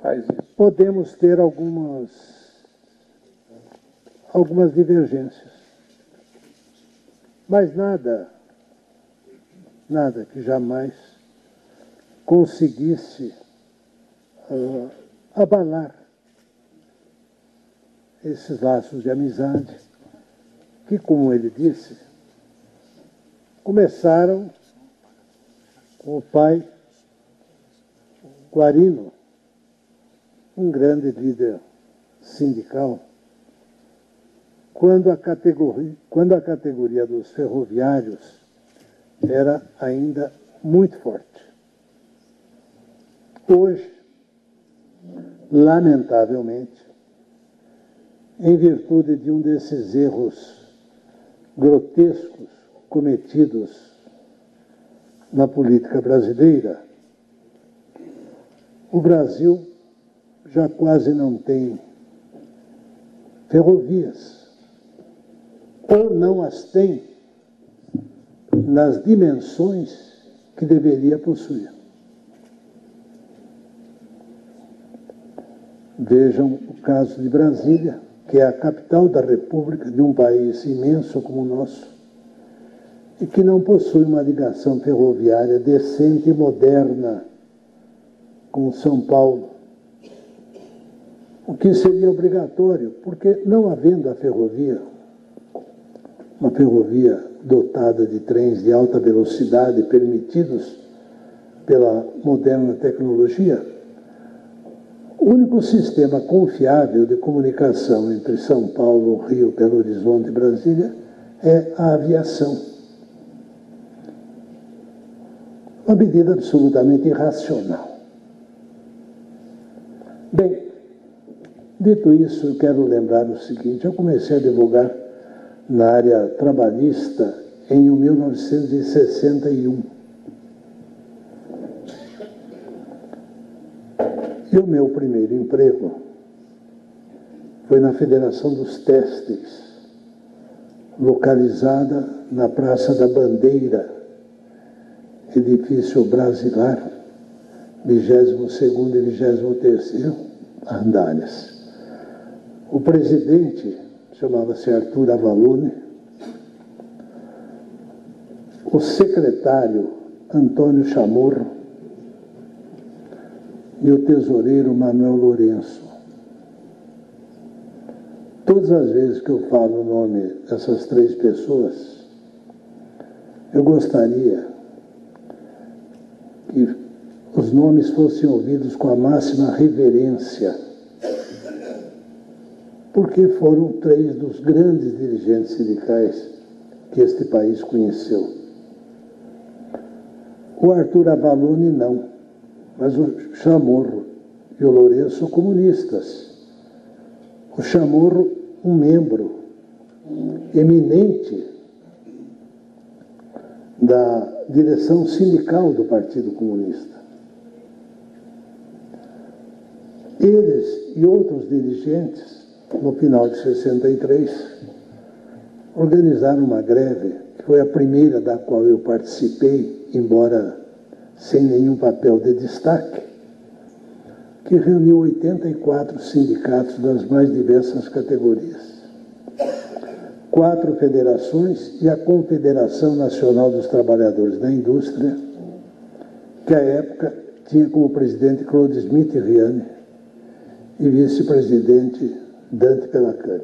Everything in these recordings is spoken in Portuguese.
faz isso. Podemos ter algumas divergências, mas nada que jamais conseguisse abalar esses laços de amizade que, como ele disse, começaram com o pai Guarino, um grande líder sindical, quando a categoria dos ferroviários era ainda muito forte. Hoje, lamentavelmente, em virtude de um desses erros grotescos cometidos na política brasileira, o Brasil já quase não tem ferrovias, ou não as tem nas dimensões que deveria possuir. Vejam o caso de Brasília, que é a capital da República de um país imenso como o nosso, e que não possui uma ligação ferroviária decente e moderna com São Paulo, o que seria obrigatório, porque não havendo a ferrovia, uma ferrovia dotada de trens de alta velocidade permitidos pela moderna tecnologia, o único sistema confiável de comunicação entre São Paulo, Rio, Belo Horizonte e Brasília é a aviação. Uma medida absolutamente irracional. Bem, dito isso, eu quero lembrar o seguinte: eu comecei a advogar na área trabalhista em 1961. E o meu primeiro emprego foi na Federação dos Têxteis, localizada na Praça da Bandeira, edifício Brasilar, 22º e 23º andares. O presidente chamava-se Arthur Avalone, o secretário Antônio Chamorro e o tesoureiro Manuel Lourenço. Todas as vezes que eu falo o nome dessas três pessoas, eu gostaria que os nomes fossem ouvidos com a máxima reverência, porque foram três dos grandes dirigentes sindicais que este país conheceu. O Arthur Avalone não, mas o Chamorro e o Lourenço comunistas. O Chamorro, um membro eminente da direção sindical do Partido Comunista. Eles e outros dirigentes, no final de 63, organizaram uma greve, que foi a primeira da qual eu participei, embora sem nenhum papel de destaque, que reuniu 84 sindicatos das mais diversas categorias, 4 federações e a Confederação Nacional dos Trabalhadores da Indústria, que à época tinha como presidente Claude Smith Riane e vice-presidente Dante Pelacani.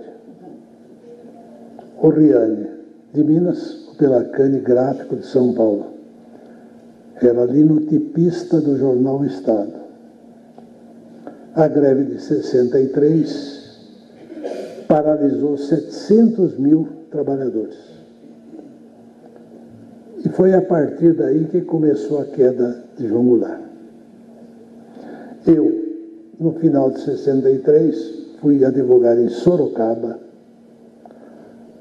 O Riane de Minas, o Pelacani gráfico de São Paulo. Era linotipista do jornal O Estado. A greve de 63 paralisou 700 mil trabalhadores. E foi a partir daí que começou a queda de João Goulart. Eu, no final de 63, fui advogar em Sorocaba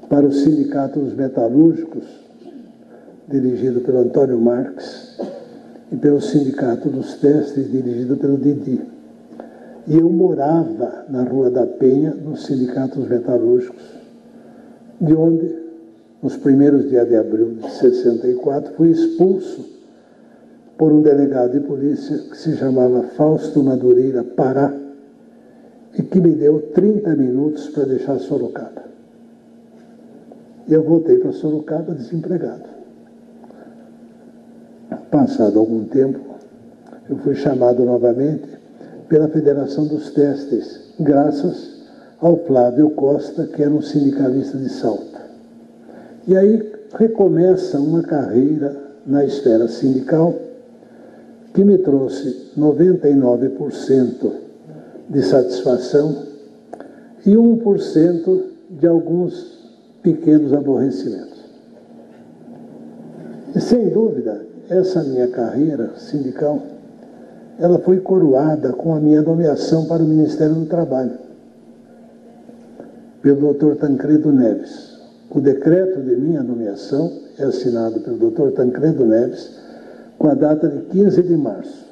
para o Sindicato dos Metalúrgicos, dirigido pelo Antônio Marques, e pelo Sindicato dos Têxteis, dirigido pelo Didi. E eu morava na Rua da Penha, no Sindicato dos Metalúrgicos, de onde, nos primeiros dias de abril de 64, fui expulso por um delegado de polícia que se chamava Fausto Madureira Pará e que me deu 30 minutos para deixar Sorocaba. E eu voltei para Sorocaba desempregado. Passado algum tempo, eu fui chamado novamente pela Federação dos Testes, graças ao Flávio Costa, que era um sindicalista de Salta. E aí recomeça uma carreira na esfera sindical que me trouxe 99% de satisfação e 1% de alguns pequenos aborrecimentos. E, sem dúvida, essa minha carreira sindical, ela foi coroada com a minha nomeação para o Ministério do Trabalho, pelo Dr. Tancredo Neves. O decreto de minha nomeação é assinado pelo Dr. Tancredo Neves com a data de 15 de março.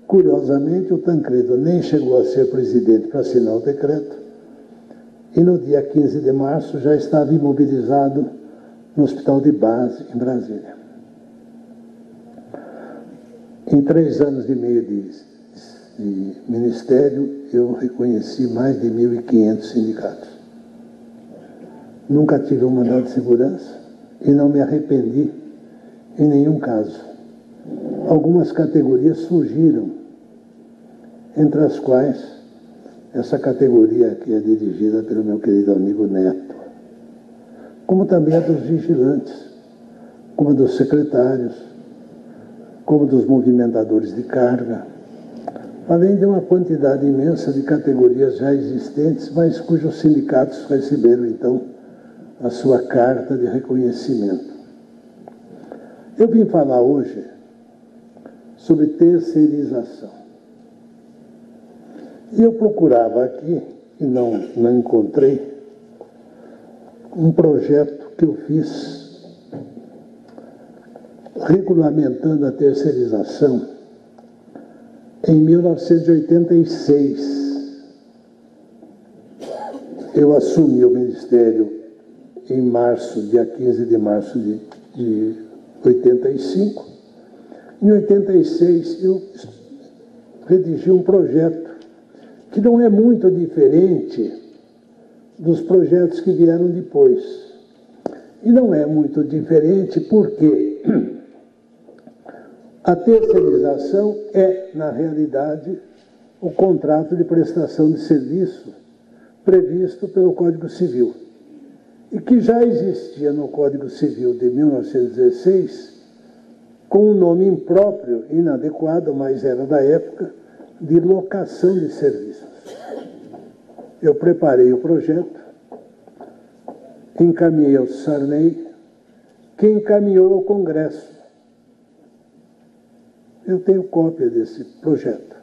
Curiosamente, o Tancredo nem chegou a ser presidente para assinar o decreto, e no dia 15 de março já estava imobilizado no Hospital de Base, em Brasília. Em 3 anos e meio de ministério, eu reconheci mais de 1.500 sindicatos. Nunca tive um mandado de segurança e não me arrependi em nenhum caso. Algumas categorias surgiram, entre as quais essa categoria que é dirigida pelo meu querido amigo Neto, como também a dos vigilantes, como a dos secretários, como dos movimentadores de carga, além de uma quantidade imensa de categorias já existentes, mas cujos sindicatos receberam, então, a sua carta de reconhecimento. Eu vim falar hoje sobre terceirização. E eu procurava aqui, e não encontrei, um projeto que eu fiz regulamentando a terceirização em 1986. Eu assumi o Ministério em março, dia 15 de março de 85. Em 86, eu redigi um projeto que não é muito diferente dos projetos que vieram depois. E não é muito diferente porque a terceirização é, na realidade, o contrato de prestação de serviço previsto pelo Código Civil, e que já existia no Código Civil de 1916, com um nome impróprio, inadequado, mas era da época, de locação de serviços. Eu preparei o projeto, encaminhei ao Sarney, que encaminhou ao Congresso. Eu tenho cópia desse projeto.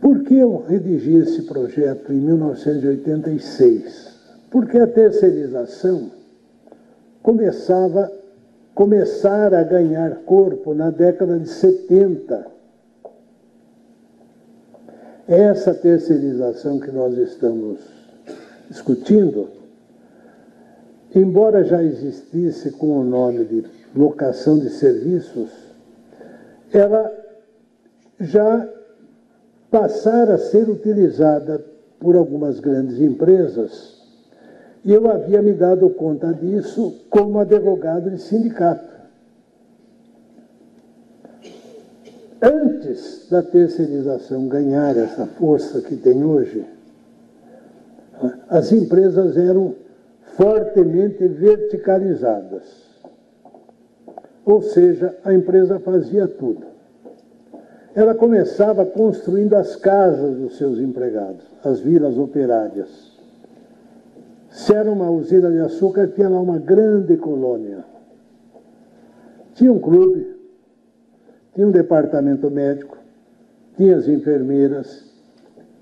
Por que eu redigi esse projeto em 1986? Porque a terceirização começara a ganhar corpo na década de 70. Essa terceirização que nós estamos discutindo, embora já existisse com o nome de locação de serviços, ela já passara a ser utilizada por algumas grandes empresas, e eu havia me dado conta disso como advogado de sindicato. Antes da terceirização ganhar essa força que tem hoje, as empresas eram fortemente verticalizadas. Ou seja, a empresa fazia tudo. Ela começava construindo as casas dos seus empregados, as vilas operárias. Se era uma usina de açúcar, tinha lá uma grande colônia. Tinha um clube, tinha um departamento médico, tinha as enfermeiras,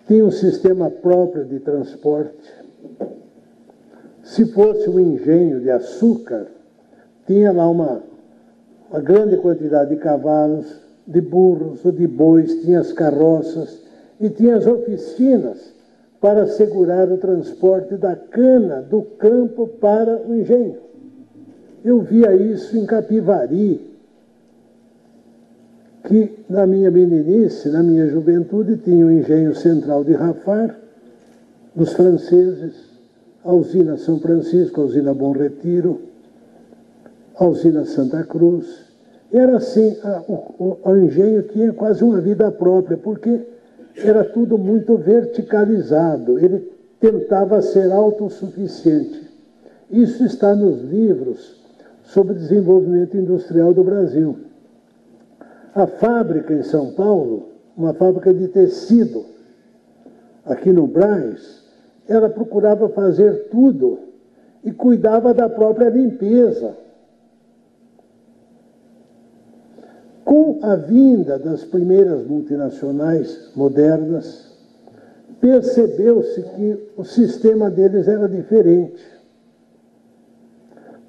tinha um sistema próprio de transporte. Se fosse um engenho de açúcar, tinha lá uma grande quantidade de cavalos, de burros ou de bois, tinha as carroças e tinha as oficinas para assegurar o transporte da cana do campo para o engenho. Eu via isso em Capivari, que na minha meninice, na minha juventude, tinha o engenho central de Rafar, dos franceses, a usina São Francisco, a usina Bom Retiro, a usina Santa Cruz. Era assim, o engenho tinha quase uma vida própria, porque era tudo muito verticalizado, ele tentava ser autossuficiente. Isso está nos livros sobre desenvolvimento industrial do Brasil. A fábrica em São Paulo, uma fábrica de tecido, aqui no Brás, ela procurava fazer tudo e cuidava da própria limpeza. Com a vinda das primeiras multinacionais modernas, percebeu-se que o sistema deles era diferente.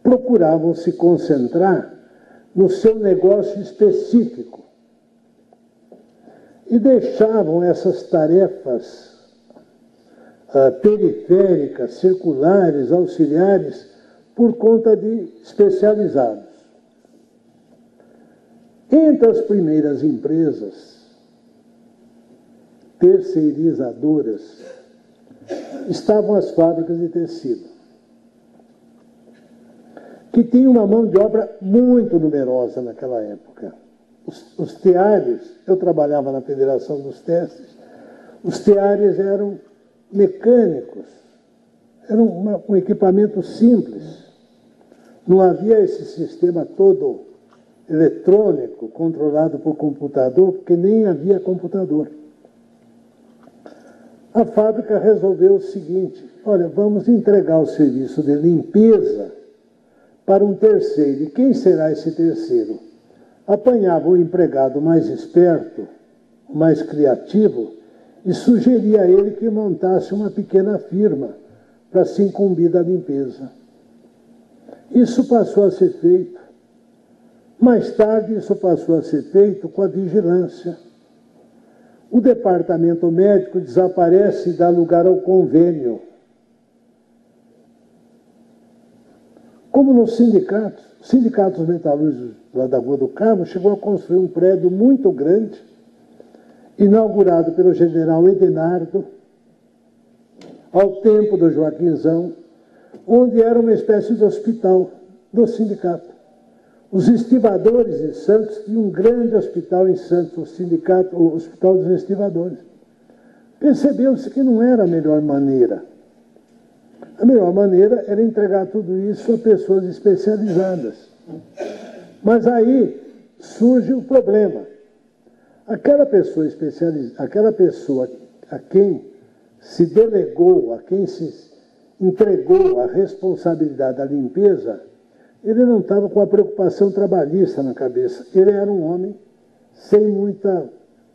Procuravam se concentrar no seu negócio específico e deixavam essas tarefas periféricas, circulares, auxiliares, por conta de especializados. Entre as primeiras empresas terceirizadoras estavam as fábricas de tecido, que tinham uma mão de obra muito numerosa naquela época. Os teares, eu trabalhava na Federação dos Testes, os teares eram mecânicos, eram um equipamento simples. Não havia esse sistema todo eletrônico, controlado por computador, porque nem havia computador. A fábrica resolveu o seguinte: olha, vamos entregar o serviço de limpeza para um terceiro. E quem será esse terceiro? Apanhava o empregado mais esperto, mais criativo, e sugeria a ele que montasse uma pequena firma para se incumbir da limpeza. Isso passou a ser feito. Mais tarde, isso passou a ser feito com a vigilância. O departamento médico desaparece e dá lugar ao convênio. Como nos sindicatos metalúrgicos lá da Rua do Carmo chegou a construir um prédio muito grande, inaugurado pelo general Edenardo, ao tempo do Joaquinzão, onde era uma espécie de hospital do sindicato. Os estivadores de Santos tinham um grande hospital em Santos, o Hospital dos Estivadores. Percebeu-se que não era a melhor maneira. A melhor maneira era entregar tudo isso a pessoas especializadas. Mas aí surge o problema. Aquela pessoa a quem se delegou, a quem se entregou a responsabilidade da limpeza, ele não estava com a preocupação trabalhista na cabeça. Ele era um homem sem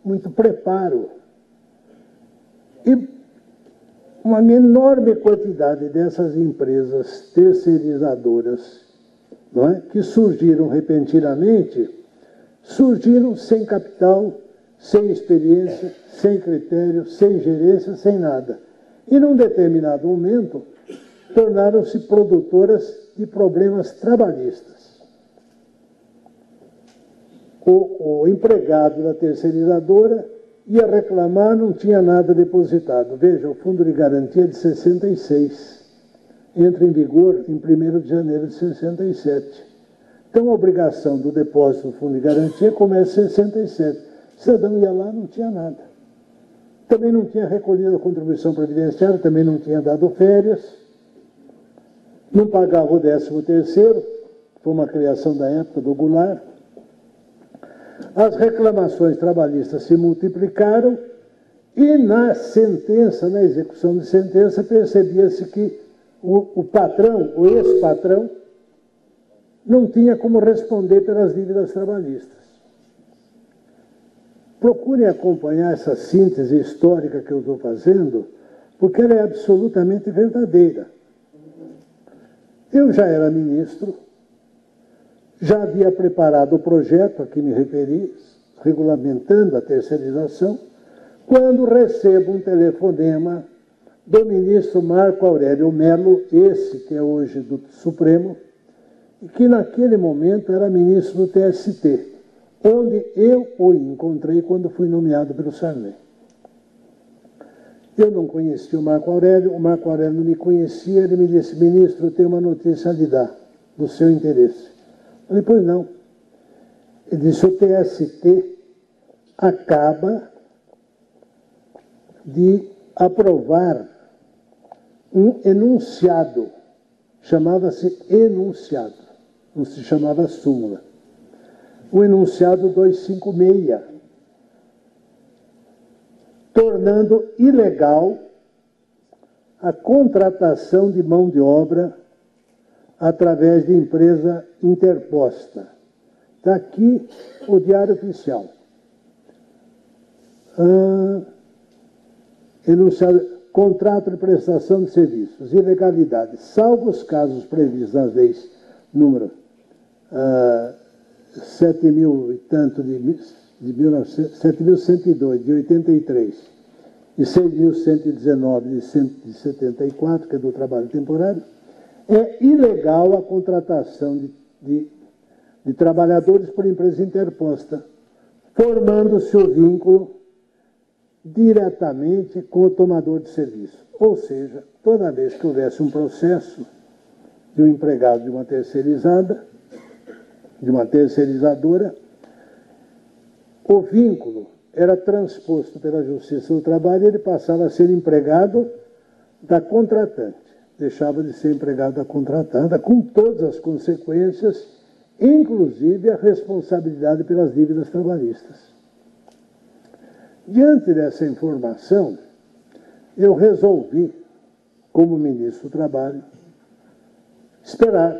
muito preparo. E uma enorme quantidade dessas empresas terceirizadoras, não é, que surgiram repentinamente, surgiram sem capital, sem experiência, sem critério, sem gerência, sem nada. E num determinado momento, tornaram-se produtoras de problemas trabalhistas. O empregado da terceirizadora ia reclamar, não tinha nada depositado. Veja, o Fundo de Garantia de 66 entra em vigor em 1º de janeiro de 67. Então, a obrigação do depósito do Fundo de Garantia começa em 67. O cidadão ia lá, não tinha nada. Também não tinha recolhido a contribuição previdenciária, também não tinha dado férias, não pagava o 13º, foi uma criação da época do Goulart. As reclamações trabalhistas se multiplicaram e na sentença, na execução de sentença, percebia-se que o patrão, o ex-patrão, não tinha como responder pelas dívidas trabalhistas. Procurem acompanhar essa síntese histórica que eu estou fazendo, porque ela é absolutamente verdadeira. Eu já era ministro, já havia preparado o projeto a que me referi, regulamentando a terceirização, quando recebo um telefonema do ministro Marco Aurélio Melo, esse que é hoje do Supremo, que naquele momento era ministro do TST, onde eu o encontrei quando fui nomeado pelo Sarney. Eu não conhecia o Marco Aurélio não me conhecia, ele me disse: ministro, eu tenho uma notícia a lhe dar, do seu interesse. Eu falei: pois não. Ele disse: o TST acaba de aprovar um enunciado, chamava-se enunciado, não se chamava súmula, o enunciado 256, tornando ilegal a contratação de mão de obra através de empresa interposta. Está aqui o Diário Oficial. Enunciado: contrato de prestação de serviços, ilegalidade, salvo os casos previstos nas leis número 7.000 e tanto de 7.102, de 83, e 6.119, de 74, que é do trabalho temporário, é ilegal a contratação de trabalhadores por empresa interposta, formando-se o vínculo diretamente com o tomador de serviço. Ou seja, toda vez que houvesse um processo de um empregado de uma terceirizada, de uma terceirizadora, o vínculo era transposto pela Justiça do Trabalho e ele passava a ser empregado da contratante. Deixava de ser empregado da contratada, com todas as consequências, inclusive a responsabilidade pelas dívidas trabalhistas. Diante dessa informação, eu resolvi, como ministro do Trabalho, esperar.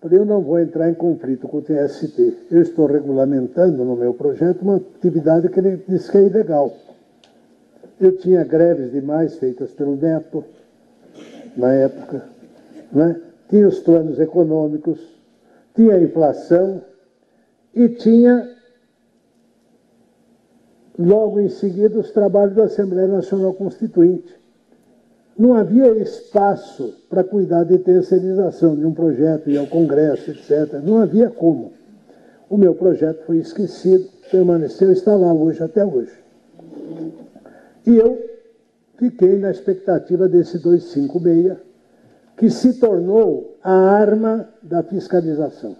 Falei: eu não vou entrar em conflito com o TST. Eu estou regulamentando no meu projeto uma atividade que ele disse que é ilegal. Eu tinha greves demais feitas pelo Neto, na época, né? Tinha os planos econômicos, tinha a inflação e tinha, logo em seguida, os trabalhos da Assembleia Nacional Constituinte. Não havia espaço para cuidar de terceirização de um projeto, ir ao Congresso, etc. Não havia como. O meu projeto foi esquecido, permaneceu, está lá hoje, até hoje. E eu fiquei na expectativa desse 256, que se tornou a arma da fiscalização.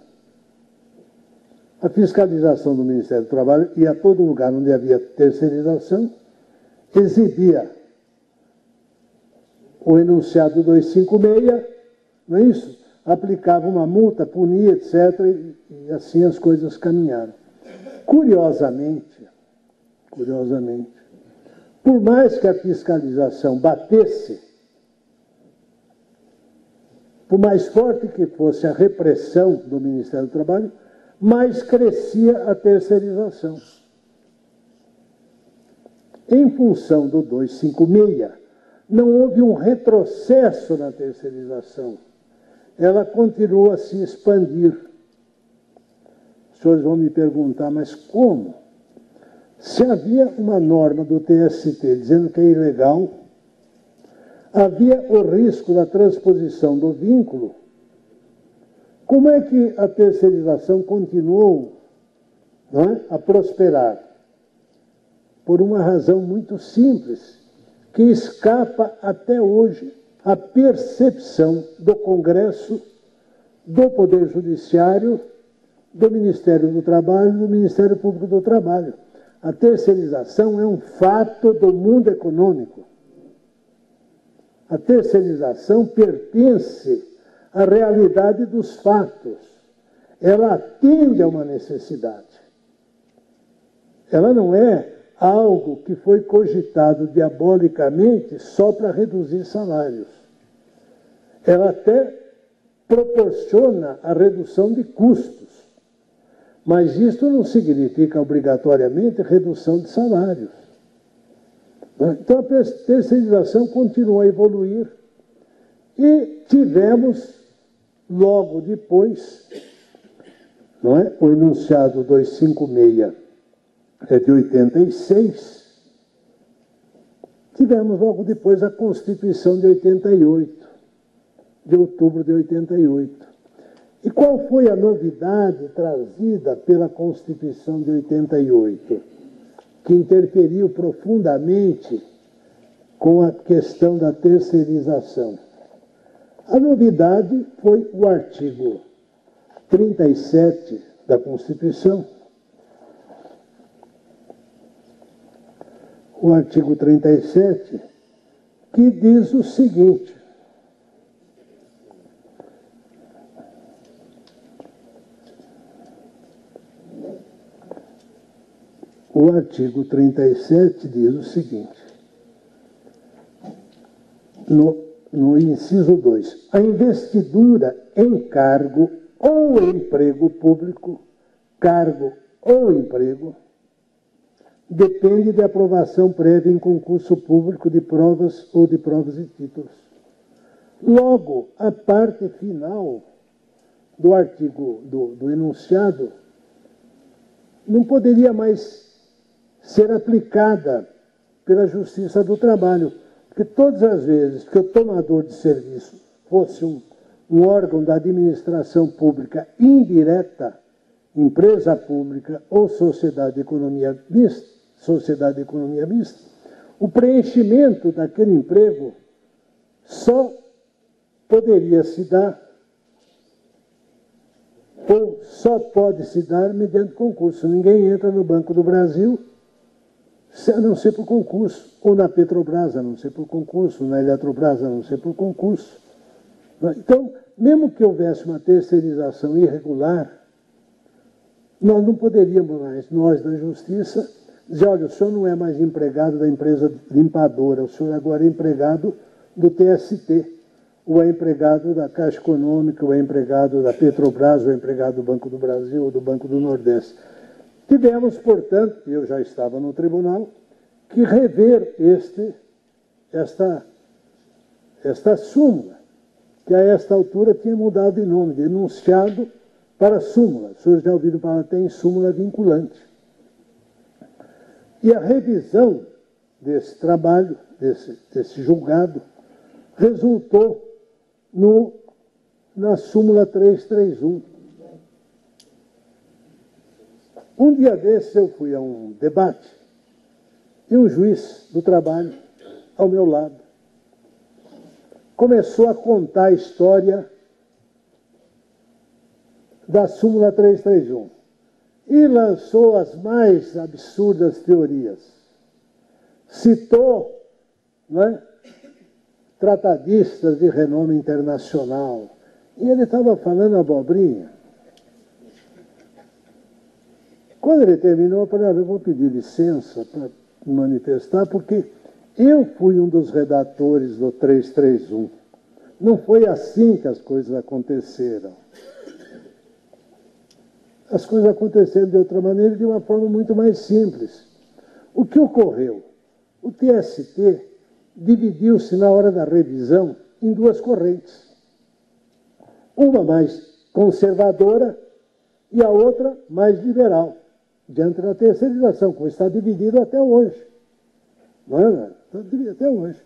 A fiscalização do Ministério do Trabalho ia a todo lugar onde havia terceirização, exibia o enunciado 256, não é isso? Aplicava uma multa, punia, etc., e assim as coisas caminharam. Curiosamente, por mais que a fiscalização batesse, por mais forte que fosse a repressão do Ministério do Trabalho, mais crescia a terceirização. Em função do 256, não houve um retrocesso na terceirização. Ela continua a se expandir. Os senhores vão me perguntar: mas como? Se havia uma norma do TST dizendo que é ilegal, havia o risco da transposição do vínculo, como é que a terceirização continuou, não é, a prosperar? Por uma razão muito simples, que escapa até hoje à percepção do Congresso, do Poder Judiciário, do Ministério do Trabalho e do Ministério Público do Trabalho. A terceirização é um fato do mundo econômico. A terceirização pertence à realidade dos fatos. Ela atende a uma necessidade. Ela não é algo que foi cogitado diabolicamente só para reduzir salários. Ela até proporciona a redução de custos, mas isso não significa obrigatoriamente redução de salários. Então a terceirização continuou a evoluir e tivemos, logo depois, não é? O enunciado 256 é de 86, tivemos logo depois a Constituição de 88, de outubro de 88. E qual foi a novidade trazida pela Constituição de 88, que interferiu profundamente com a questão da terceirização? A novidade foi o artigo 37 da Constituição. O artigo 37, que diz o seguinte: o artigo 37 diz o seguinte, no inciso 2, a investidura em cargo ou emprego público, cargo ou emprego, depende de aprovação prévia em concurso público de provas ou de provas e títulos. Logo, a parte final do artigo, do enunciado, não poderia mais ser aplicada pela Justiça do Trabalho, porque todas as vezes que o tomador de serviço fosse um órgão da administração pública indireta, empresa pública ou sociedade de economia mista, o preenchimento daquele emprego só poderia se dar, ou só pode se dar mediante concurso. Ninguém entra no Banco do Brasil a não ser por concurso, ou na Petrobras a não ser por concurso, na Eletrobras a não ser por concurso. Então, mesmo que houvesse uma terceirização irregular, nós não poderíamos mais, nós da Justiça, dizer, olha, o senhor não é mais empregado da empresa limpadora, o senhor agora é empregado do TST, ou é empregado da Caixa Econômica, ou é empregado da Petrobras, ou é empregado do Banco do Brasil, ou do Banco do Nordeste. Tivemos, portanto, eu já estava no tribunal, que rever esta súmula, que a esta altura tinha mudado de nome, de enunciado para súmula. Os senhores já ouviram falar até em súmula vinculante. E a revisão desse trabalho, desse julgado, resultou na súmula 331. Um dia desses eu fui a um debate e um juiz do trabalho, ao meu lado, começou a contar a história da súmula 331 e lançou as mais absurdas teorias. Citou, não é, tratadistas de renome internacional. E ele estava falando abobrinha. Quando ele terminou, eu falei, eu vou pedir licença para manifestar, porque eu fui um dos redatores do 331. Não foi assim que as coisas aconteceram. As coisas aconteceram de outra maneira, de uma forma muito mais simples. O que ocorreu? O TST dividiu-se na hora da revisão em duas correntes. Uma mais conservadora e a outra mais liberal, diante da terceirização, como está dividido até hoje. Não é? Está dividido até hoje.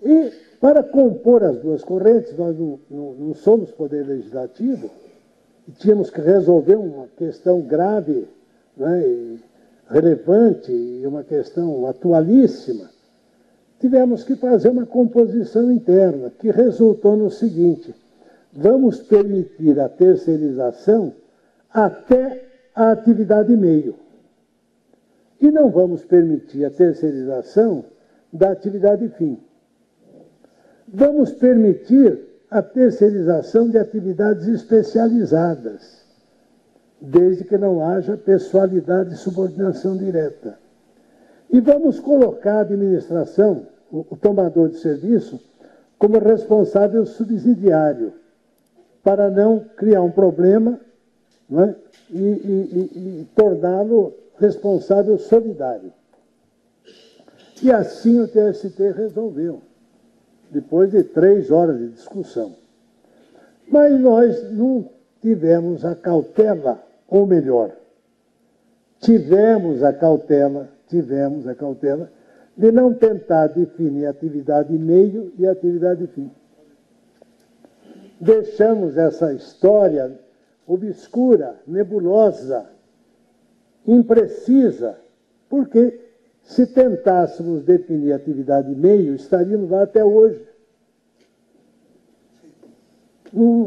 E para compor as duas correntes, nós não somos poder legislativo, e tínhamos que resolver uma questão grave, né, e relevante, e uma questão atualíssima. Tivemos que fazer uma composição interna, que resultou no seguinte: vamos permitir a terceirização até a atividade meio. E não vamos permitir a terceirização da atividade fim. Vamos permitir a terceirização de atividades especializadas, desde que não haja pessoalidade e subordinação direta. E vamos colocar a administração, o tomador de serviço, como responsável subsidiário, para não criar um problema, não é? e torná-lo responsável solidário. E assim o TST resolveu, depois de 3 horas de discussão. Mas nós não tivemos a cautela, ou melhor, tivemos a cautela de não tentar definir atividade meio e atividade fim. deixamos essa história obscura, nebulosa, imprecisa, porque se tentássemos definir atividade meio, estaríamos lá até hoje.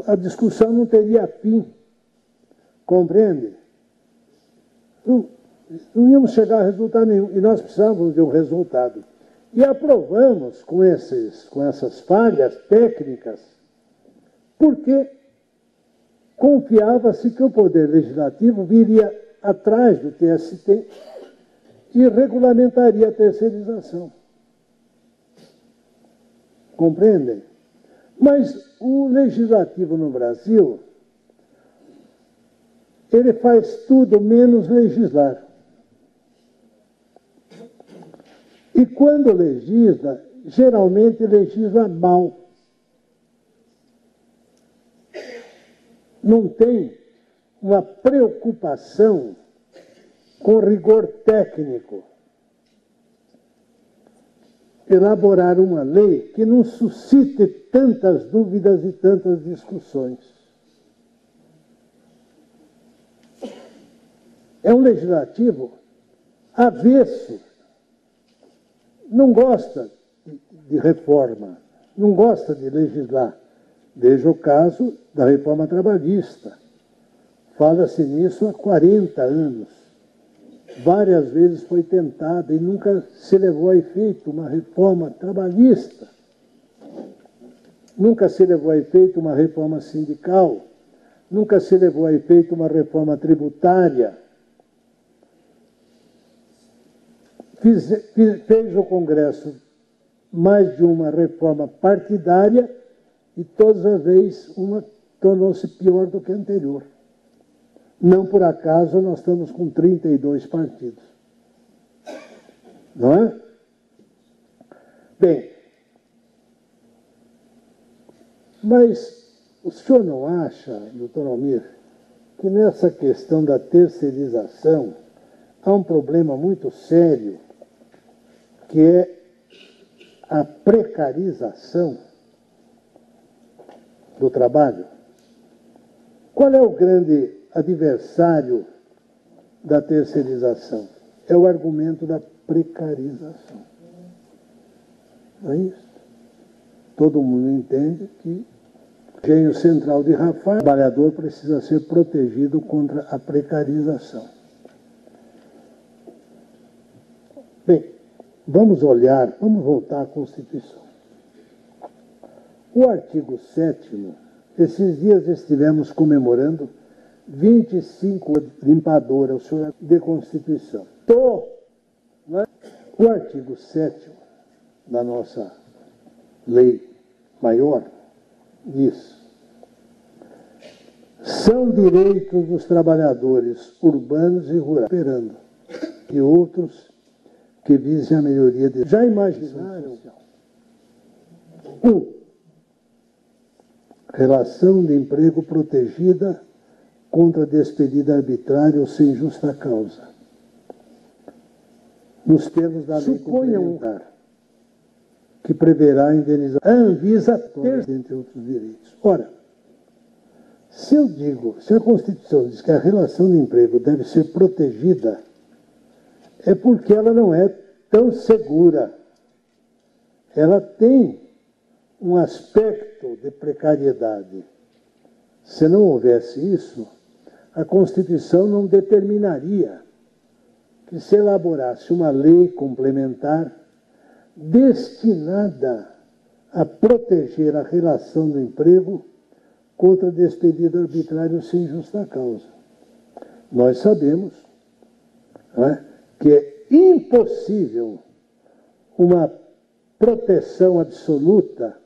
A discussão não teria fim, compreende? Não íamos chegar a resultado nenhum, e nós precisávamos de um resultado. E aprovamos com essas falhas técnicas, porque confiava-se que o Poder Legislativo viria atrás do TST e regulamentaria a terceirização. Compreendem? Mas o Legislativo no Brasil, ele faz tudo menos legislar. E quando legisla, geralmente legisla mal. Não tem uma preocupação com rigor técnico. Elaborar uma lei que não suscite tantas dúvidas e tantas discussões. É um legislativo avesso, não gosta de reforma, não gosta de legislar. Veja o caso da reforma trabalhista. Fala-se nisso há 40 anos. Várias vezes foi tentada e nunca se levou a efeito uma reforma trabalhista. Nunca se levou a efeito uma reforma sindical. Nunca se levou a efeito uma reforma tributária. Fez o Congresso mais de uma reforma partidária e todas as vezes uma tornou-se pior do que a anterior. Não por acaso nós estamos com 32 partidos. Não é? Bem, mas o senhor não acha, doutor Almir, que nessa questão da terceirização há um problema muito sério, que é a precarização do trabalho? Qual é o grande adversário da terceirização? É o argumento da precarização. Não é isso? Todo mundo entende que o engenho central de Rafar, o trabalhador precisa ser protegido contra a precarização. Bem, vamos voltar à Constituição. O artigo 7º, esses dias estivemos comemorando 25 limpadora, o senhor de Constituição. O artigo 7º da nossa lei maior diz: são direitos dos trabalhadores urbanos e rurais, esperando que outros que visem a melhoria de... Já imaginaram? Relação de emprego protegida contra despedida arbitrária ou sem justa causa. Nos termos da lei complementar, que preverá a indenização. A Anvisa ter, entre outros direitos. Ora, se a Constituição diz que a relação de emprego deve ser protegida, é porque ela não é tão segura. Ela tem um aspecto de precariedade. Se não houvesse isso, a Constituição não determinaria que se elaborasse uma lei complementar destinada a proteger a relação do emprego contra despedida arbitrária sem justa causa. Nós sabemos, não é, que é impossível uma proteção absoluta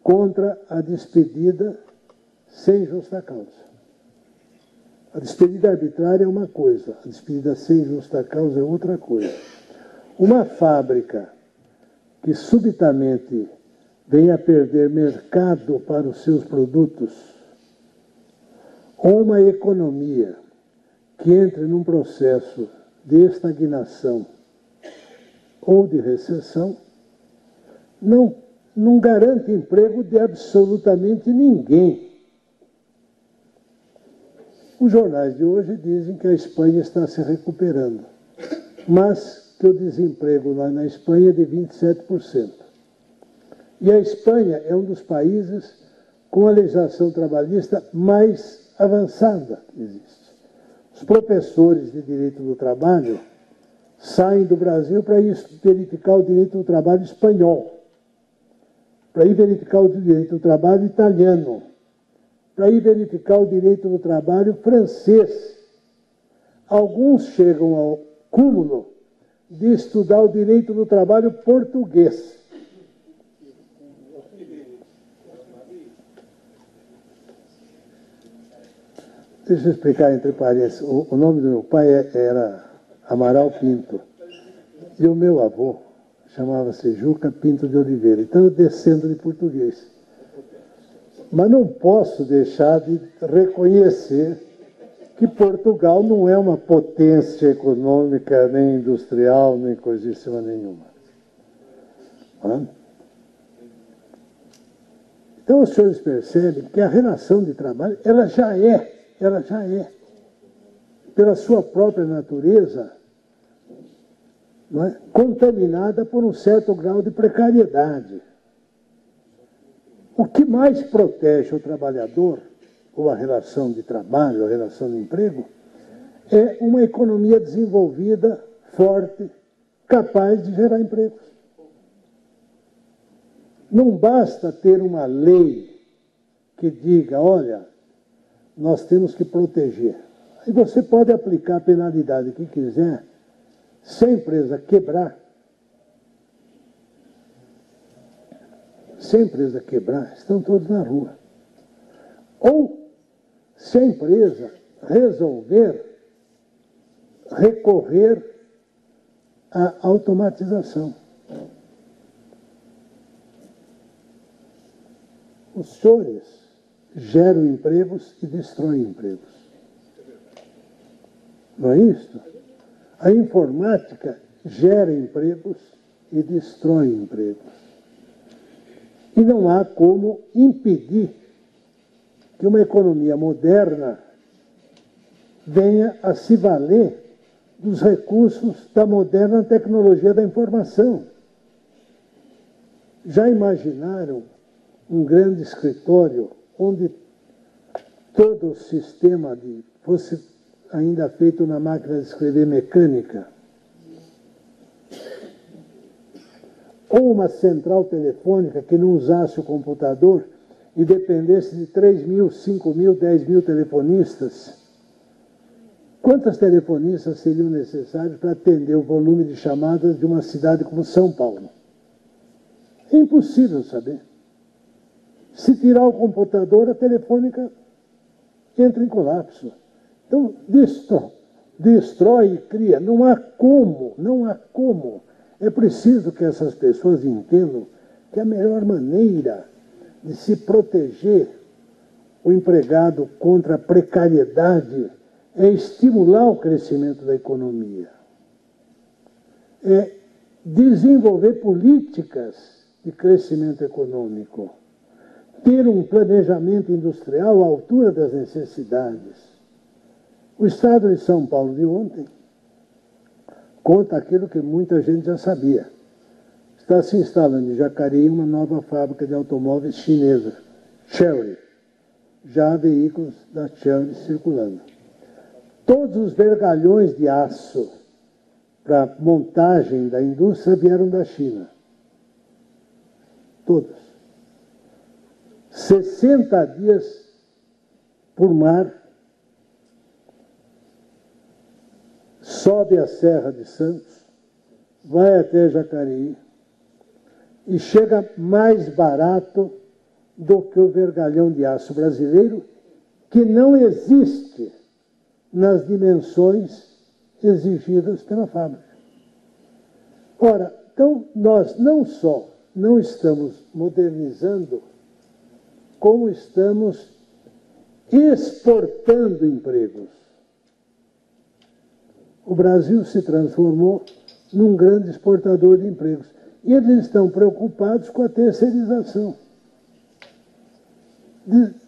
contra a despedida sem justa causa. A despedida arbitrária é uma coisa, a despedida sem justa causa é outra coisa. Uma fábrica que subitamente venha a perder mercado para os seus produtos, ou uma economia que entre num processo de estagnação ou de recessão, não não garante emprego de absolutamente ninguém. Os jornais de hoje dizem que a Espanha está se recuperando, mas que o desemprego lá na Espanha é de 27%. E a Espanha é um dos países com a legislação trabalhista mais avançada que existe. Os professores de direito do trabalho saem do Brasil para ir verificar o direito do trabalho espanhol, para ir verificar o direito do trabalho italiano, para ir verificar o direito do trabalho francês. Alguns chegam ao cúmulo de estudar o direito do trabalho português. Deixa eu explicar entre parênteses. O nome do meu pai era Amaral Pinto. E o meu avô chamava-se Juca Pinto de Oliveira. Então eu descendo de português. Mas não posso deixar de reconhecer que Portugal não é uma potência econômica, nem industrial, nem coisíssima nenhuma. Então os senhores percebem que a relação de trabalho, ela já é, pela sua própria natureza, não é, contaminada por um certo grau de precariedade. O que mais protege o trabalhador, ou a relação de trabalho, a relação de emprego, é uma economia desenvolvida, forte, capaz de gerar empregos. Não basta ter uma lei que diga, olha, nós temos que proteger. Aí você pode aplicar a penalidade que quiser, se a empresa quebrar, estão todos na rua. Ou, se a empresa resolver recorrer à automatização. Os senhores geram empregos e destroem empregos. Não é isso? A informática gera empregos e destrói empregos. E não há como impedir que uma economia moderna venha a se valer dos recursos da moderna tecnologia da informação. Já imaginaram um grande escritório onde todo o sistema fosse ainda feito na máquina de escrever mecânica? Ou uma central telefônica que não usasse o computador e dependesse de 3 mil, 5 mil, 10 mil telefonistas? Quantas telefonistas seriam necessárias para atender o volume de chamadas de uma cidade como São Paulo? É impossível saber. Se tirar o computador, a telefônica entra em colapso. Então, destrói e cria. Não há como. É preciso que essas pessoas entendam que a melhor maneira de se proteger o empregado contra a precariedade é estimular o crescimento da economia. É desenvolver políticas de crescimento econômico. Ter um planejamento industrial à altura das necessidades. O Estado de São Paulo de ontem conta aquilo que muita gente já sabia. Está se instalando em Jacareí uma nova fábrica de automóveis chinesa, Chery. Já há veículos da Chery circulando. Todos os vergalhões de aço para montagem da indústria vieram da China. Todos. 60 dias por mar, sobe a Serra de Santos, vai até Jacareí e chega mais barato do que o vergalhão de aço brasileiro, que não existe nas dimensões exigidas pela fábrica. Ora, então nós não só não estamos modernizando, como estamos exportando empregos. O Brasil se transformou num grande exportador de empregos. E eles estão preocupados com a terceirização.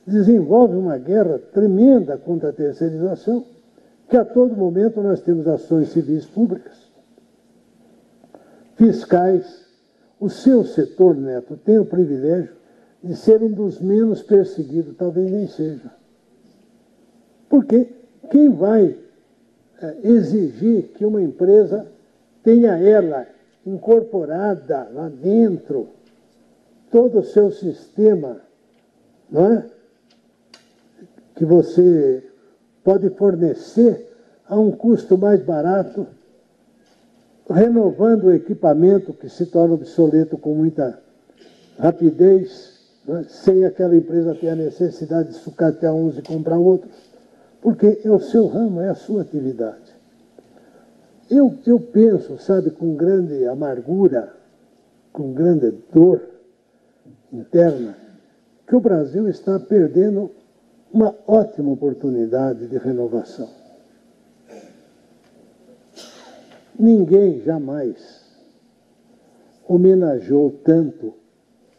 Desenvolve uma guerra tremenda contra a terceirização, que a todo momento nós temos ações civis públicas, fiscais. O seu setor, Neto, tem o privilégio de ser um dos menos perseguidos, talvez nem seja. Porque quem vai exigir que uma empresa tenha ela incorporada lá dentro todo o seu sistema, não é? Que você pode fornecer a um custo mais barato, renovando o equipamento que se torna obsoleto com muita rapidez, não é? Sem aquela empresa ter a necessidade de sucatear uns e comprar outros, porque é o seu ramo, é a sua atividade. Eu penso, sabe, com grande amargura, com grande dor interna, que o Brasil está perdendo uma ótima oportunidade de renovação. Ninguém jamais homenageou tanto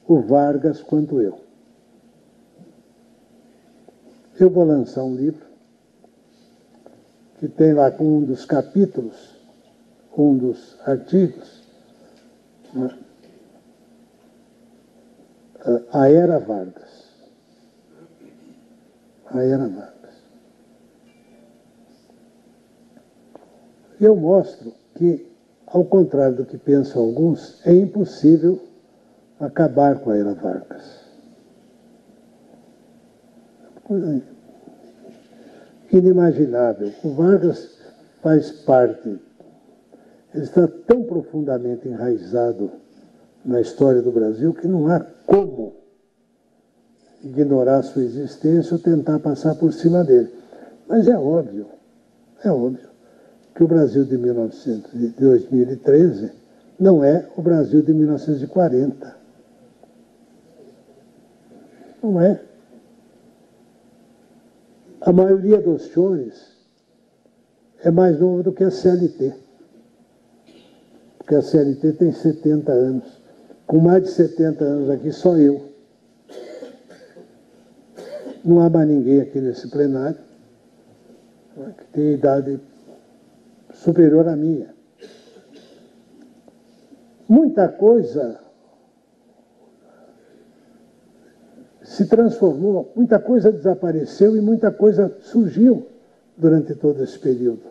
o Vargas quanto eu. Eu vou lançar um livro que tem lá com um dos capítulos, um dos artigos, né? A Era Vargas. A Era Vargas. Eu mostro que, ao contrário do que pensam alguns, é impossível acabar com a Era Vargas. Coisa inimaginável. O Vargas faz parte, ele está tão profundamente enraizado na história do Brasil que não há como ignorar sua existência ou tentar passar por cima dele. Mas é óbvio que o Brasil de 2013 não é o Brasil de 1940. Não é. A maioria dos senhores é mais novo do que a CLT. Porque a CLT tem 70 anos. Com mais de 70 anos aqui, só eu. Não há mais ninguém aqui nesse plenário que tenha idade superior à minha. Muita coisa se transformou, muita coisa desapareceu e muita coisa surgiu durante todo esse período.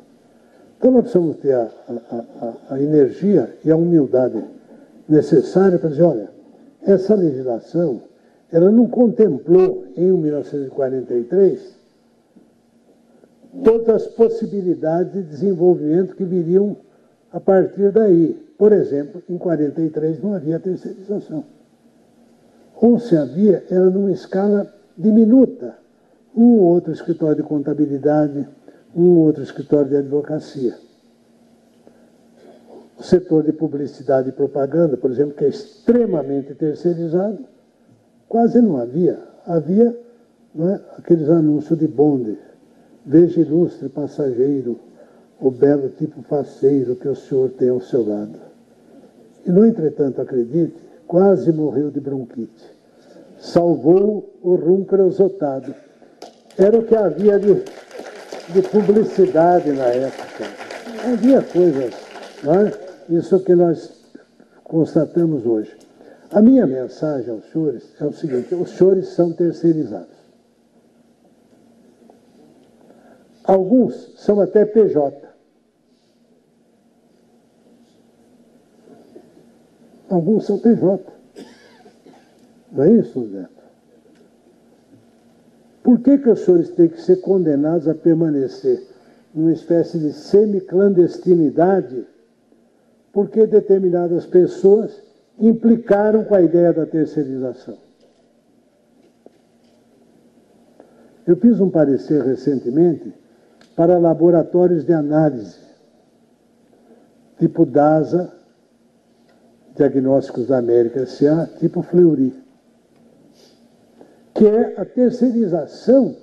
Então nós precisamos ter a energia e a humildade necessária para dizer, olha, essa legislação, ela não contemplou em 1943 todas as possibilidades de desenvolvimento que viriam a partir daí. Por exemplo, em 1943 não havia terceirização. Ou se havia, era numa escala diminuta. Um ou outro escritório de contabilidade, um ou outro escritório de advocacia. O setor de publicidade e propaganda, por exemplo, que é extremamente terceirizado, quase não havia. Havia, não é, aqueles anúncios de bonde. Veja, ilustre passageiro, o belo tipo faceiro que o senhor tem ao seu lado. E, no entretanto, acredite, quase morreu de bronquite. Salvou o rum creusotado. Era o que havia de publicidade na época. Havia coisas, não é? Isso que nós constatamos hoje. A minha mensagem aos senhores é o seguinte, os senhores são terceirizados. Alguns são até PJ. Alguns são PJ. Não é isso, Neto? Por que os senhores têm que ser condenados a permanecer numa espécie de semiclandestinidade? Porque determinadas pessoas implicaram com a ideia da terceirização. Eu fiz um parecer recentemente para laboratórios de análise, tipo DASA, Diagnósticos da América S.A., tipo Fleury, que é a terceirização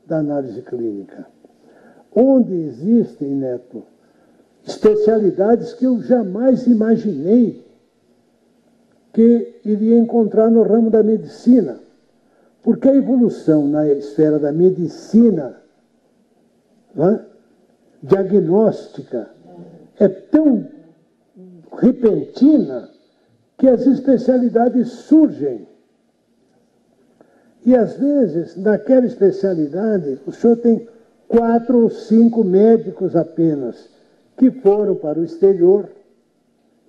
da análise clínica, onde existem, Neto, especialidades que eu jamais imaginei que iria encontrar no ramo da medicina, porque a evolução na esfera da medicina, não é, diagnóstica, é tão repentina que as especialidades surgem. E, às vezes, naquela especialidade, o senhor tem 4 ou 5 médicos apenas que foram para o exterior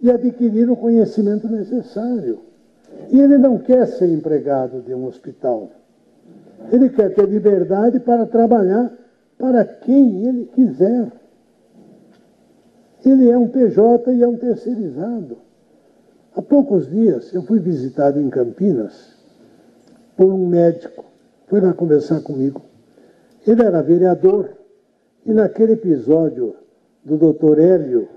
e adquiriram o conhecimento necessário. E ele não quer ser empregado de um hospital. Ele quer ter liberdade para trabalhar para quem ele quiser. Ele é um PJ e é um terceirizado. Há poucos dias eu fui visitado em Campinas por um médico. Foi lá conversar comigo. Ele era vereador e naquele episódio do doutor Hélio,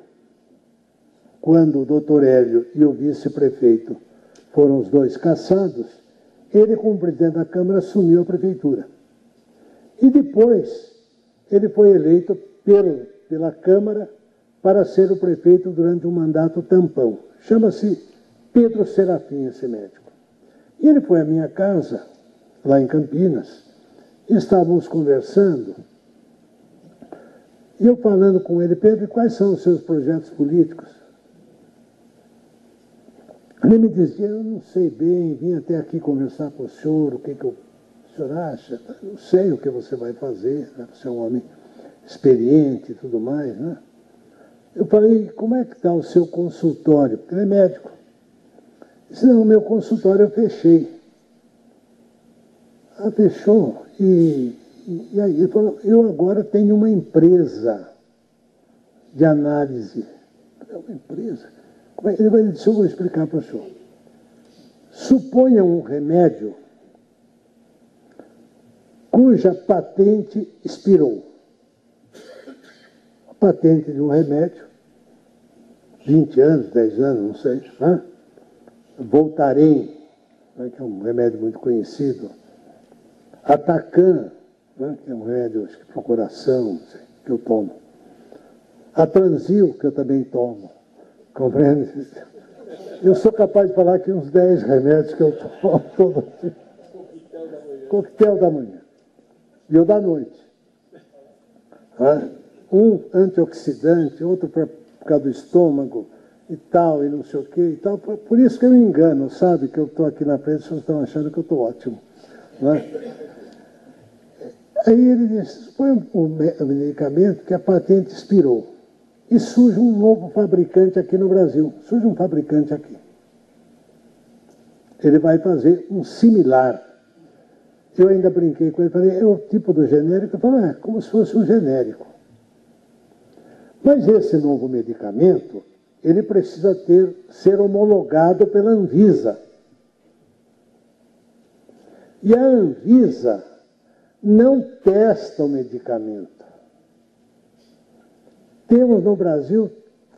quando o doutor Hélio e o vice-prefeito foram os dois caçados, ele, como presidente da Câmara, assumiu a prefeitura. E depois ele foi eleito pela Câmara para ser o prefeito durante um mandato tampão. Chama-se Pedro Serafim, esse médico. E ele foi à minha casa, lá em Campinas, e estávamos conversando, e eu falando com ele: Pedro, quais são os seus projetos políticos? Ele me dizia: eu não sei bem, vim até aqui conversar com o senhor, o senhor acha? Eu não sei o que você vai fazer, né? Você é um homem experiente e tudo mais, né? Eu falei: como é que está o seu consultório? Porque ele é médico. Ele disse: não, o meu consultório eu fechei. Ah, fechou? E aí ele falou: eu agora tenho uma empresa de análise. É uma empresa? Ele disse: eu vou explicar para o senhor. Suponha um remédio cuja patente expirou. A patente de um remédio, 20 anos, 10 anos, não sei, né? Voltaren, né, que é um remédio muito conhecido. Atacam, né, que é um remédio, acho que para o coração, não sei, que eu tomo. Atransil, que eu também tomo. Compreende? Eu sou capaz de falar que uns 10 remédios que eu tomo todo dia. Coquetel da manhã. E o da noite. Um antioxidante, outro por causa do estômago e tal, e não sei o quê e tal. Por isso que eu me engano, sabe? Que eu estou aqui na frente, vocês estão achando que eu estou ótimo. Não é? Aí ele disse: foi um medicamento que a patente expirou. E surge um novo fabricante aqui no Brasil. Surge um fabricante aqui. Ele vai fazer um similar. Eu ainda brinquei com ele, falei: é o tipo do genérico? Eu falei: é como se fosse um genérico. Mas esse novo medicamento, ele precisa ser homologado pela Anvisa. E a Anvisa não testa o medicamento. Temos no Brasil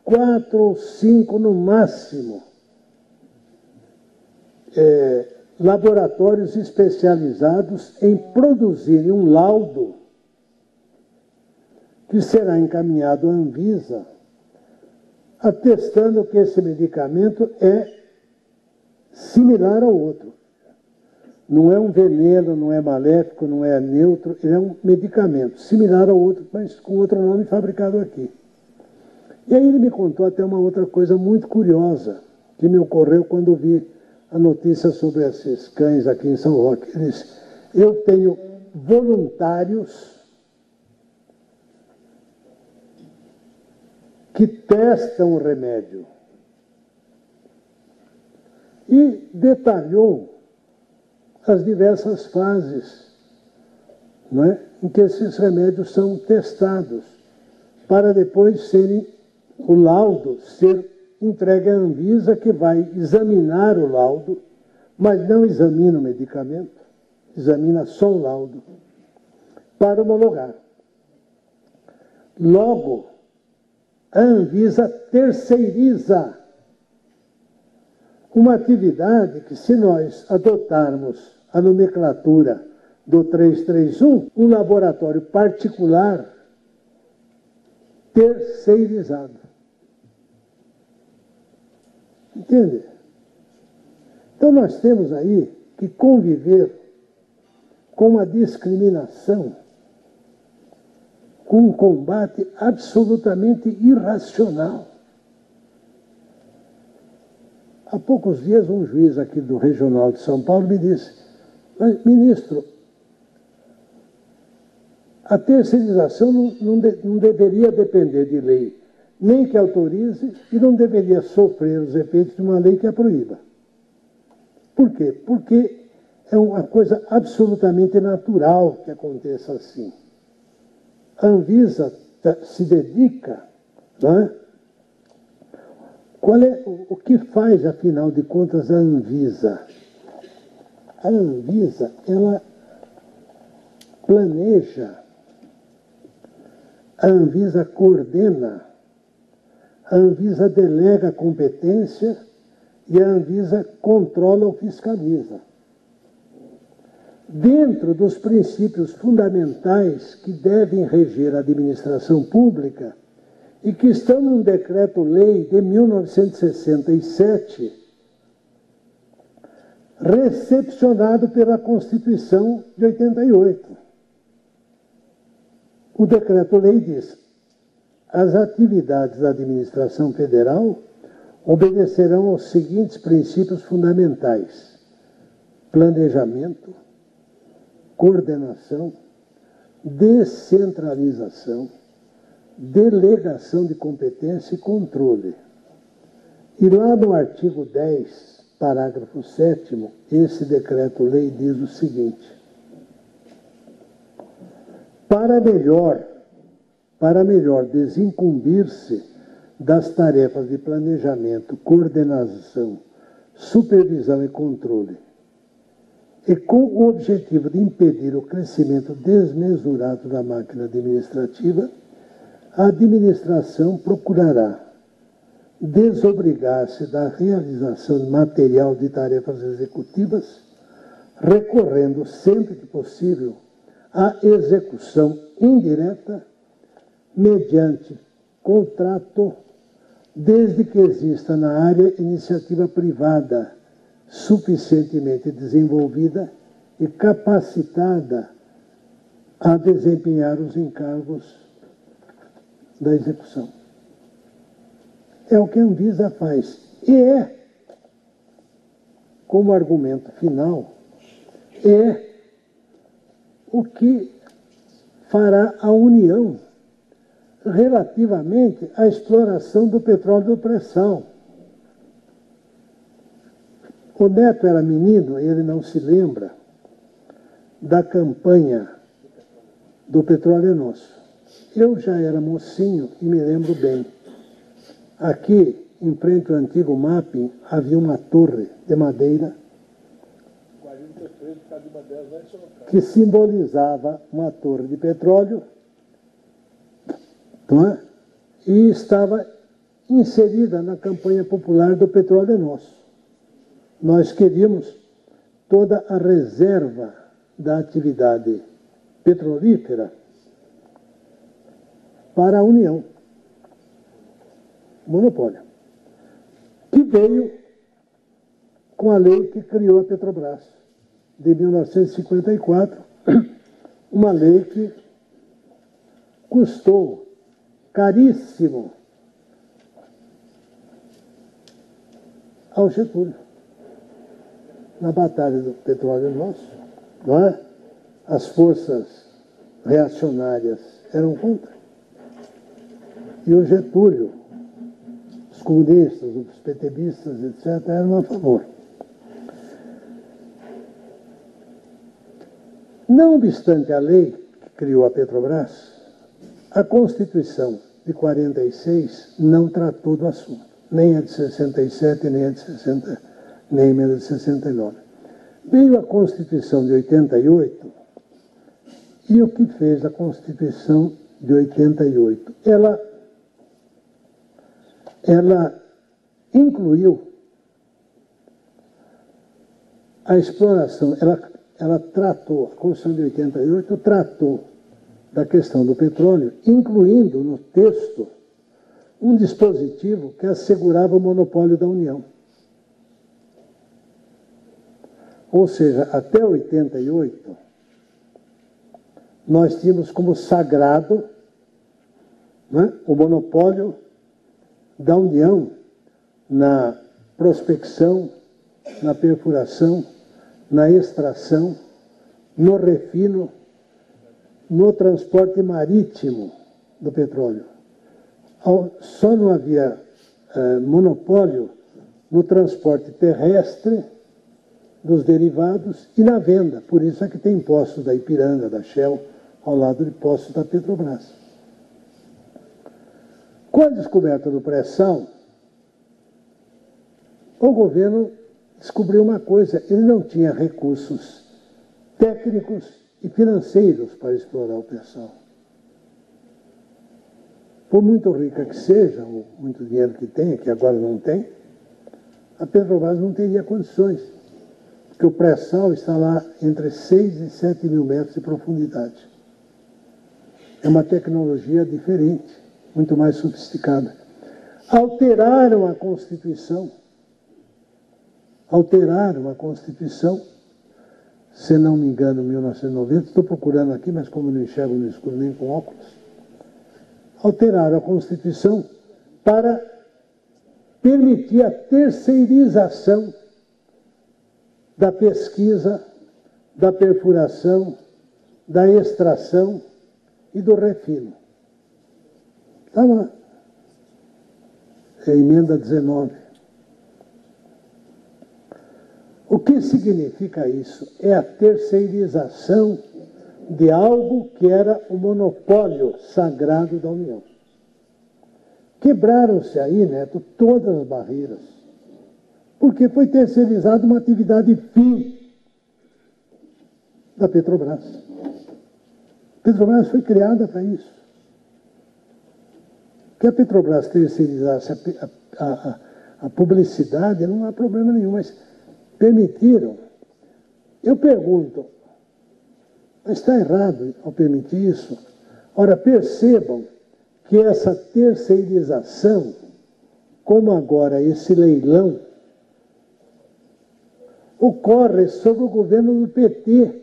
4 ou 5 no máximo laboratórios especializados em produzirem um laudo que será encaminhado à Anvisa, atestando que esse medicamento é similar ao outro. Não é um veneno, não é maléfico, não é neutro, ele é um medicamento similar ao outro, mas com outro nome, fabricado aqui. E aí ele me contou até uma outra coisa muito curiosa que me ocorreu quando vi a notícia sobre esses cães aqui em São Roque. Ele disse: eu tenho voluntários que testam o remédio. E detalhou as diversas fases, não é, em que esses remédios são testados, para depois o laudo ser entregue à Anvisa, que vai examinar o laudo, mas não examina o medicamento, examina só o laudo, para homologar. Logo, a Anvisa terceiriza uma atividade que, se nós adotarmos a nomenclatura do 331, um laboratório particular terceirizado. Entende? Então, nós temos aí que conviver com a discriminação, com um combate absolutamente irracional. Há poucos dias, um juiz aqui do Regional de São Paulo me disse: mas, ministro, a terceirização não deveria depender de lei, nem que autorize, e não deveria sofrer os efeitos de uma lei que a proíba. Por quê? Porque é uma coisa absolutamente natural que aconteça assim. A Anvisa se dedica, não é? O que faz, afinal de contas, a Anvisa? A Anvisa, ela planeja, a Anvisa coordena, a Anvisa delega a competência e a Anvisa controla ou fiscaliza. Dentro dos princípios fundamentais que devem reger a administração pública e que estão num decreto-lei de 1967, recepcionado pela Constituição de 88. O decreto-lei diz: as atividades da administração federal obedecerão aos seguintes princípios fundamentais: planejamento, coordenação, descentralização, delegação de competência e controle. E lá no artigo 10, parágrafo 7º, esse decreto-lei diz o seguinte: para melhor desincumbir-se das tarefas de planejamento, coordenação, supervisão e controle, e com o objetivo de impedir o crescimento desmesurado da máquina administrativa, a administração procurará desobrigar-se da realização material de tarefas executivas, recorrendo sempre que possível à execução indireta mediante contrato, desde que exista na área iniciativa privada suficientemente desenvolvida e capacitada a desempenhar os encargos da execução. É o que a Anvisa faz. E como argumento final, o que fará a União relativamente à exploração do petróleo do pré-sal. O Neto era menino, ele não se lembra da campanha do Petróleo é Nosso. Eu já era mocinho e me lembro bem. Aqui, em frente ao antigo mapping, havia uma torre de madeira que simbolizava uma torre de petróleo, não é? E estava inserida na campanha popular do Petróleo é Nosso. Nós queríamos toda a reserva da atividade petrolífera para a União. Monopólio. Que veio com a lei que criou a Petrobras, de 1954, uma lei que custou caríssimo ao Getúlio. Na batalha do Petróleo Nosso, não é? As forças reacionárias eram contra. E o Getúlio, os comunistas, os PTBistas, etc., eram a favor. Não obstante a lei que criou a Petrobras, a Constituição de 46 não tratou do assunto, nem a de 67, nem a de 60, nem a de 69. Veio a Constituição de 88, e o que fez a Constituição de 88? Ela incluiu a exploração, ela tratou, a Constituição de 88 tratou da questão do petróleo, incluindo no texto um dispositivo que assegurava o monopólio da União. Ou seja, até 88, nós tínhamos como sagrado, né, o monopólio da União na prospecção, na perfuração, na extração, no refino, no transporte marítimo do petróleo. Só não havia monopólio no transporte terrestre dos derivados e na venda. Por isso é que tem postos da Ipiranga, da Shell, ao lado de postos da Petrobras. Com a descoberta do pré-sal, o governo descobriu uma coisa: ele não tinha recursos técnicos e financeiros para explorar o pré-sal. Por muito rica que seja, ou muito dinheiro que tenha, que agora não tem, a Petrobras não teria condições, porque o pré-sal está lá entre 6 e 7 mil metros de profundidade. É uma tecnologia diferente, muito mais sofisticada. Alteraram a Constituição, se não me engano, em 1990, estou procurando aqui, mas como não enxergo no escuro nem com óculos, alteraram a Constituição para permitir a terceirização da pesquisa, da perfuração, da extração e do refino. Está lá. É a emenda 19. O que significa isso? É a terceirização de algo que era o monopólio sagrado da União. Quebraram-se aí, Neto, todas as barreiras, porque foi terceirizada uma atividade fim da Petrobras. A Petrobras foi criada para isso. Que a Petrobras terceirizasse a publicidade não há problema nenhum, mas permitiram. Eu pergunto, mas está errado ao permitir isso? Ora, percebam que essa terceirização, como agora esse leilão, ocorre sob o governo do PT.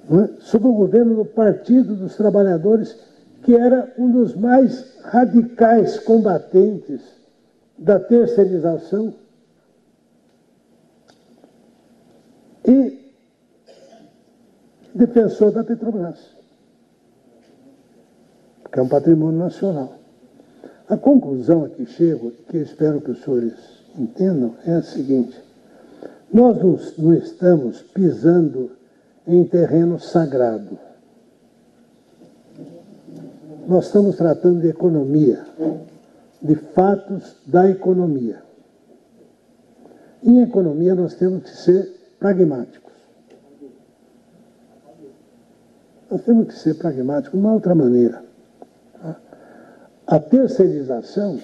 Não é? Sob o governo do Partido dos Trabalhadores, que era um dos mais radicais combatentes da terceirização. E defensor da Petrobras, que é um patrimônio nacional. A conclusão a que chego, que eu espero que os senhores entendam, é a seguinte: nós não estamos pisando em terreno sagrado. Nós estamos tratando de economia, de fatos da economia. Em economia nós temos que ser pragmáticos. Nós temos que ser pragmáticos de uma outra maneira. A terceirização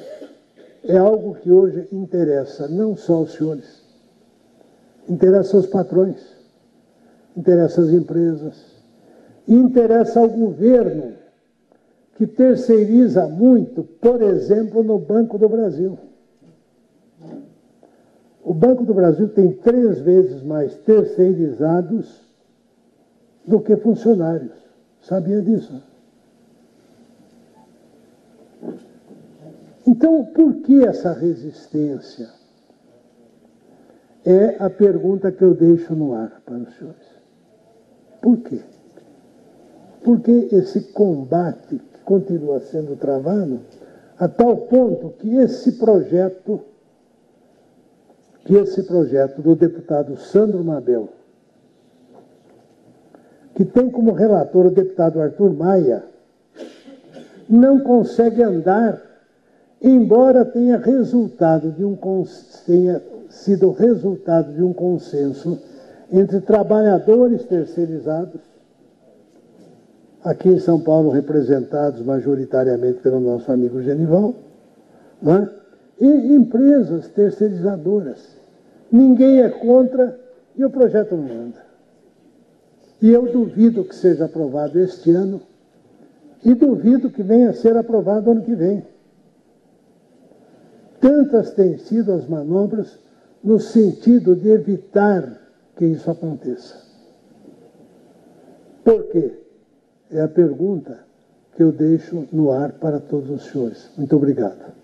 é algo que hoje interessa não só aos senhores, interessa aos patrões, interessa às empresas, e interessa ao governo, que terceiriza muito, por exemplo, no Banco do Brasil. O Banco do Brasil tem 3 vezes mais terceirizados do que funcionários. Sabia disso? Então, por que essa resistência? É a pergunta que eu deixo no ar para os senhores. Por quê? Porque esse combate continua sendo travado a tal ponto que esse projeto do deputado Sandro Mabel, que tem como relator o deputado Arthur Maia, não consegue andar, embora tenha sido resultado de um consenso entre trabalhadores terceirizados, aqui em São Paulo representados majoritariamente pelo nosso amigo Genival, não é? E empresas terceirizadoras. Ninguém é contra e o projeto não anda. E eu duvido que seja aprovado este ano e duvido que venha a ser aprovado ano que vem. Tantas têm sido as manobras no sentido de evitar que isso aconteça. Por quê? É a pergunta que eu deixo no ar para todos os senhores. Muito obrigado.